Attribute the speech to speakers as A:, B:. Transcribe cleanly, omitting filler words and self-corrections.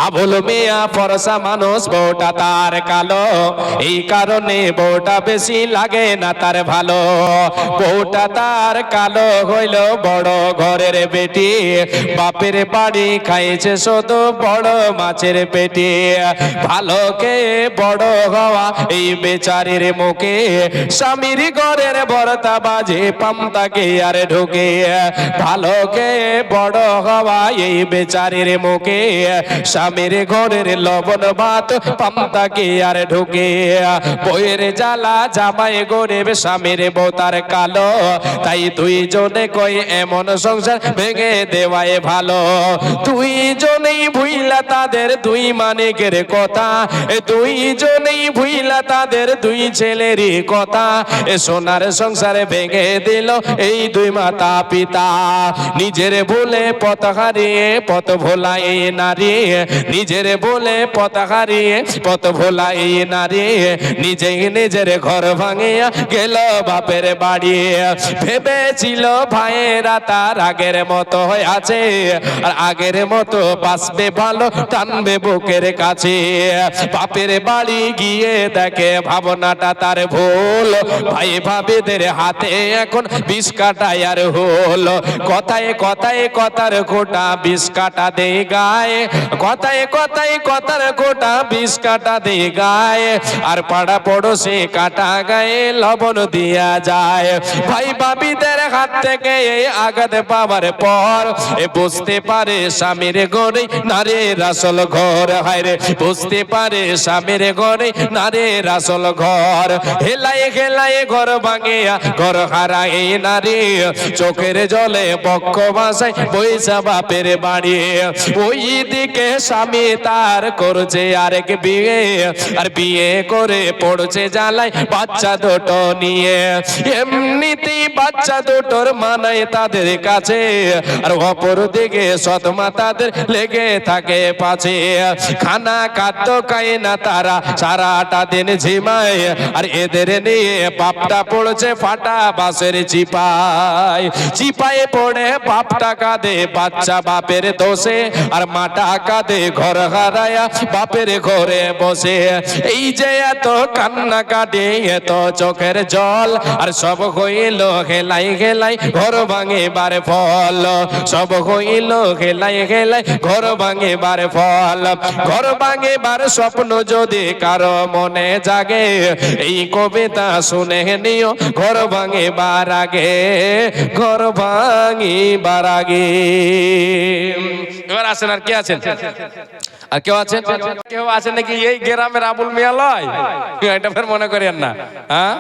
A: আবুল মিয়া ফরসা মানুষ, বউটা তার কালো, এই কারণে বউটা বেশি লাগে না তার ভালো। বউটা তার কালো হইল বড় ঘরের বেটি, বাপের বাড়ি খাইছে শুধু বড় মাছের পেটি। ভালো কে বড় হওয়া এই বেচারির মুখে, স্বামীর ঘরের ভর্তা বাজে পান্তাকে আর ঢুকে। ভালো কে বড় হওয়া এই বেচারির মুখে, স্বামীর ঘরের লবণ ভাত পান্তাকে আর ঢুকে। বইয়ের জ্বালা জামাই গরিব, স্বামীর বউ তার কালো, তাই দুইজনে কই এমন সংসার ভেঙে দেওয়াই ভালো। দুইজনেই ভুইলা তাদের দুই মানিকের কথা, দুইজনেই ভুইলা তাদের দুই ছেলেরই কথা। সোনার সংসারে ভেঙে দিল এই দুই মাতা পিতা। নিজের বলে পথ হারিয়ে পথ ভোলাই নারী, নিজের বলে পথ হারিয়ে পথ ভোলাই নারী। নিজেই নিজের ঘর ভাঙিয়া গেল বাপের বাড়ি। ভেবেছিল ভাইয়েরা তার আগের মতো আছে, আর আগের মতো বাঁচবে ভালো, টানবে বুকের কাছে। বাপের বাড়ি গিয়ে দেখে ভাবনাটা তার ভুল, ভাই ভাবিদের হাতে এখন বিষ কাটায় আর হল। কথায় কথায় কথার খোটা বিষ কাটা দেয় গায়ে, কথায় কথায় কথার খোটা বিষ কাটা দেয় গায়ে। আর পাড়া পড়োশে কাটা গায়ে লবণ দিয়া যায়। ভাই ভাবিদের হাত থেকে এই আঘাত পাওয়ার পর বুঝতে পারে স্বামীর ঘরে নারীর আসল ঘর। হায়রে বুঝতে পারে স্বামীর ঘরে নারীর আসল ঘর। হেলায় হেলায় ঘর ভাঙিয়া ঘর হারায় নারী, চোখের জলে পক্ষ ভাষায় বইসা বাপের বাড়ি। ওই দিকে স্বামী তার করছে আরেক বিয়ে, আর বিয়ে করে পড়ছে জ্বালায় বাচ্চা দুটো নিয়ে। এমনিতেই বাচ্চা দুটোর মানায় তাদের কাছে, আর অপর দিকে সৎমা তাদের লেগে থাকে পাছে। খানা খাদ্য খায় না তারা, সারাটা দিন ঝিমায়, আর এদের নিয়ে বাপটা পড়ছে ফাটা বাসের চিপায়। চিপায় পড়ে বাপটা কাঁদে বাচ্চা বাপের দোষে, আর মাটা কাঁদে ঘর হারায়া বাপের ঘরে বসে। এই যে এত কান্না কাটে এত চোখের জল, আর সব হইল খেলাই খেলাই ঘর ভাঙে বারে ফল। সব হইল খেলাই খেলাই ঘর ভাঙে বারে ফল। ঘর ভাঙে বার স্বপ্ন যদি কারো মনে জাগে, এই কবিতা শুনে নিও ঘর ভাঙে বার আগে, ঘর ভাঙিবার আগে। এবার আসেন, আর কে আছেন? আর কেউ আছেন? কেউ আছেন নাকি এই গ্রামের আবুল মিয়া লয়? এটা ফের মনে করেন না, হ্যাঁ?